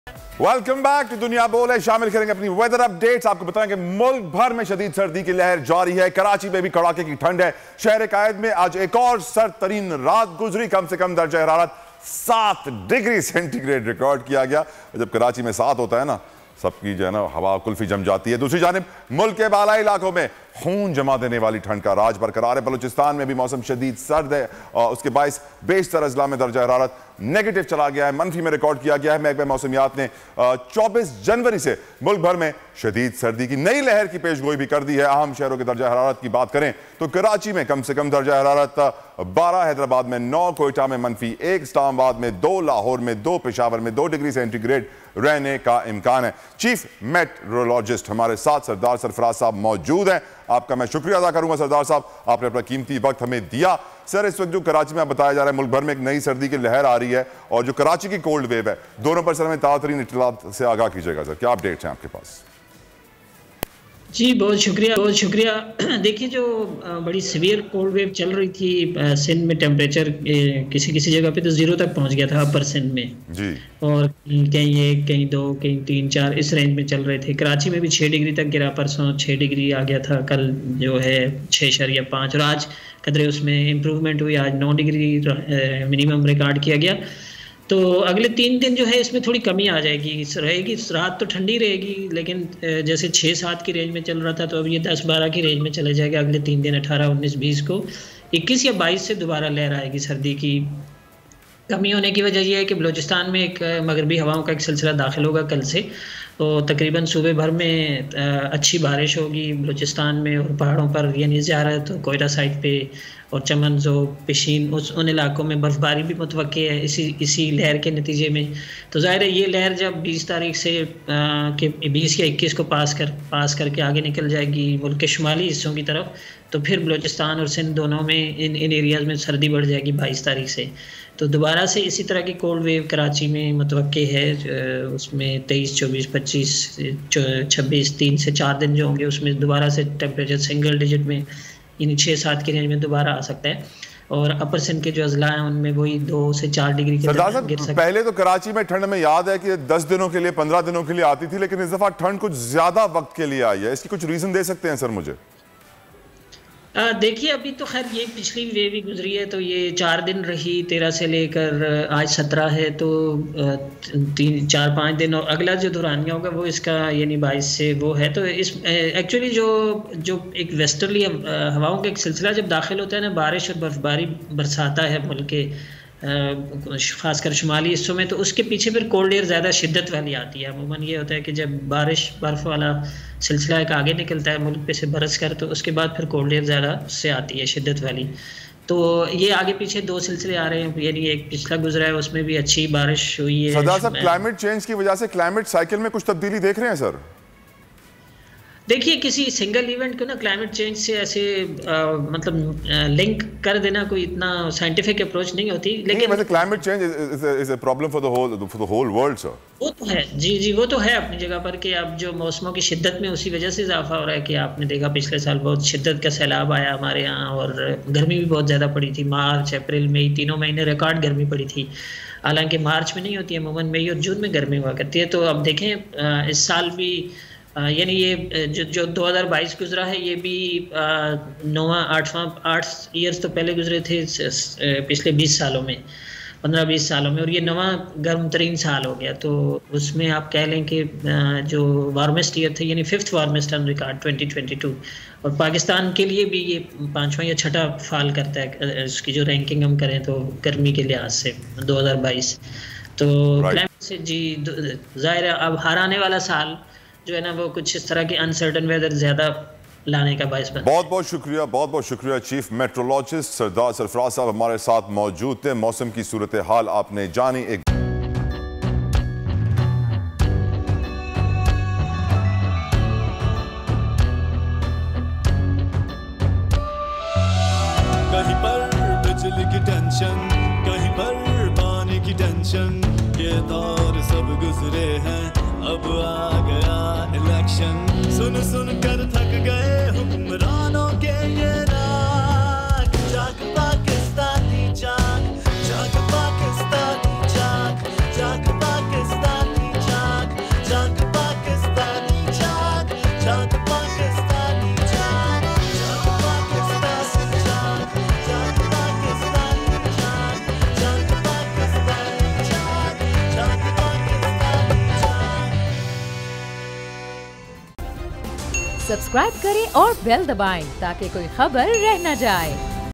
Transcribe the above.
Welcome back to दुनिया बोले। शामिल करेंगे अपनी वेदर अपडेट्स। आपको बताएंगे मुल्क भर में शदीद सर्दी की लहर जारी है। कराची में भी कड़ाके की ठंड है। शहर कायद में आज एक और सर्द तरीन रात गुजरी। कम से कम दर्जा हरारत 7 डिग्री सेंटीग्रेड रिकॉर्ड किया गया। जब कराची में 7 होता है ना, सबकी जो है ना हवा कुल्फी जम जाती है। दूसरी जानिब मुल्क के बालाई इलाकों में खून जमा देने वाली ठंड का राज बरकरार है। बलूचिस्तान में भी मौसम शदीद सर्द है और उसके बायस बेशतर अजला में दर्जा हरारत नेगेटिव चला गया है, मनफी में रिकॉर्ड किया गया है। महकमा मौसमियात ने 24 जनवरी से मुल्क भर में शदीद सर्दी की नई लहर की पेशगोई भी कर दी है। अहम शहरों के दर्जा हरारत की बात करें तो कराची में कम से कम दर्जा हरारत 12, हैदराबाद में 9, कोयटा में -1, इस्लामाबाद में 2, लाहौर में 2, पेशावर में 2 डिग्री सेंटीग्रेड रहने का इम्कान है। चीफ मेट्रोलॉजिस्ट हमारे साथ सरदार सरफराज साहब मौजूद हैं। आपका मैं शुक्रिया अदा करूंगा सरदार साहब, आपने अपना कीमती वक्त हमें दिया। सर, इस वक्त जो कराची में बताया जा रहा है मुल्क भर में एक नई सर्दी की लहर आ रही है और जो कराची की कोल्ड वेव है, दोनों पर सर हमें ताज़ा इत्तलात से आगाह कीजिएगा। सर, क्या अपडेट्स हैं आपके पास? जी बहुत शुक्रिया। देखिए, जो बड़ी सीवियर कोल्ड वेव चल रही थी सिंध में, टेम्परेचर किसी जगह पे तो 0 तक पहुंच गया था अपर सिंध में जी, और कहीं 1, कहीं 2, कहीं 3, 4 इस रेंज में चल रहे थे। कराची में भी 6 डिग्री तक गिरा, परसों 6 डिग्री आ गया था, कल जो है 6.5 और आज कदरे उसमें इम्प्रूवमेंट हुई। आज 9 डिग्री मिनिमम रिकॉर्ड किया गया। तो अगले 3 दिन जो है इसमें थोड़ी कमी आ जाएगी, रहेगी। रात तो ठंडी रहेगी, लेकिन जैसे 6-7 की रेंज में चल रहा था तो अब ये 10-12 की रेंज में चले जाएगा अगले 3 दिन, 18, 19, 20 को। 21 या 22 से दोबारा लहर आएगी सर्दी की। कमी होने की वजह यह है कि बलूचिस्तान में एक मगरबी हवाओं का एक सिलसिला दाखिल होगा कल से, तो तकरीबन सूबे भर में अच्छी बारिश होगी बलूचिस्तान में और पहाड़ों पर, यानी ज़्यादा तो कोयटा साइड पे और चमन जो पिशीन उन इलाकों में बर्फ़बारी भी मुतवक्के है इसी लहर के नतीजे में। तो ज़ाहिर है ये लहर जब 20 तारीख से 20 या 21 को पास करके आगे निकल जाएगी मुल्क के शुमाली हिस्सों की तरफ, तो फिर बलूचिस्तान और सिंध दोनों में इन एरियाज़ में सर्दी बढ़ जाएगी 22 तारीख से। तो दोबारा से इसी तरह की कोल्ड वेव कराची में मुतवक्के है। उसमें 23, 24, 25, 26, 3 से 4 दिन जो होंगे उसमें दोबारा से टेम्परेचर सिंगल डिजिट में, यानी 6-7 की रेंज में दोबारा आ सकता है। और अपर सिंध के जो अजला हैं उनमें वही 2 से 4 डिग्री के गिर सकते। पहले तो कराची में ठंड में याद है कि 10 दिनों के लिए, 15 दिनों के लिए आती थी, लेकिन इस दफा ठंड कुछ ज्यादा वक्त के लिए आई है। इसकी कुछ रीजन दे सकते हैं सर मुझे? देखिए, अभी तो खैर ये पिछली वेव ही गुजरी है, तो ये 4 दिन रही, 13 से लेकर आज 17 है, तो 3-4-5 दिन और अगला जो दौरानिया होगा वो इसका यानी 22 से वो है। तो इस एक्चुअली जो एक वेस्टर्ली हवाओं का एक सिलसिला जब दाखिल होता है ना, बारिश और बर्फबारी बरसाता है मुल्क के खासकर शुमाली हिस्सों में, तो उसके पीछे फिर कोल्ड एयर ज़्यादा शिद्दत वाली आती है। अमूमन ये होता है कि जब बर्फ़ वाला सिलसिला एक आगे निकलता है मुल्क पे से बरस कर, तो उसके बाद फिर कोल्ड एयर ज़्यादा से आती है शिद्दत वाली। तो ये आगे पीछे 2 सिलसिले आ रहे हैं, यानी एक पिछला गुजरा है उसमें भी अच्छी बारिश हुई है। सरदार साहब, क्लाइमेट चेंज की वजह से क्लाइमेट साइकिल में कुछ तब्दीली देख रहे हैं सर? देखिए, किसी सिंगल इवेंट को ना क्लाइमेट चेंज से ऐसे मतलब लिंक कर देना कोई इतना साइंटिफिक अप्रोच नहीं होती, लेकिन वैसे climate change is a problem for the whole world sir. वो तो है जी, वो तो है अपनी जगह पर कि अब जो मौसमों की शिद्दत में उसी वजह से इजाफा हो रहा है कि आपने देखा पिछले साल बहुत शिद्दत का सैलाब आया हमारे यहाँ और गर्मी भी बहुत ज़्यादा पड़ी थी। मार्च, अप्रैल, मई 3 महीने रिकॉर्ड गर्मी पड़ी थी। हालांकि मार्च में नहीं होती है, अमूमन मई और जून में गर्मी हुआ करती है। तो अब देखें इस साल भी यानी ये जो 2022 गुजरा है, ये भी 8 ईयर्स तो पहले गुजरे थे पिछले 20 सालों में, 15-20 सालों में, और ये 9वां गर्म तरीन साल हो गया। तो उसमें आप कह लें कि जो वार्मेस्ट ईयर थे, यानी 5th वार्मेस्ट ऑन रिकॉर्ड 2022, और पाकिस्तान के लिए भी ये 5वां या 6ठा फाल करता है इसकी जो रैंकिंग हम करें तो गर्मी के लिहाज से 2022। तो क्लाइमेट से जी जाहिर है अब हर आने वाला साल जो है ना वो कुछ इस तरह की अनसर्टन वेदर ज्यादा लाने का बायस बनता है। बहुत बहुत शुक्रिया चीफ मेट्रोलॉजिस्ट सरदार सरफराज साहब हमारे साथ मौजूद थे। मौसम की सूरत हाल आपने जानी। एक कहीं पर बिजली की टेंशन, कहीं पर पानी की टेंशन, ये दौर सब गुजरे हैं, अब आ गया इलेक्शन। सुन सुन कर थक गए हुक्मरानों के ये राग, जाग पाकिस्तानी जाग, जाग पाकिस्तानी जाग, जाग पाकिस्तानी जाग। सब्सक्राइब करें और बेल दबाएं ताकि कोई खबर रह न जाए।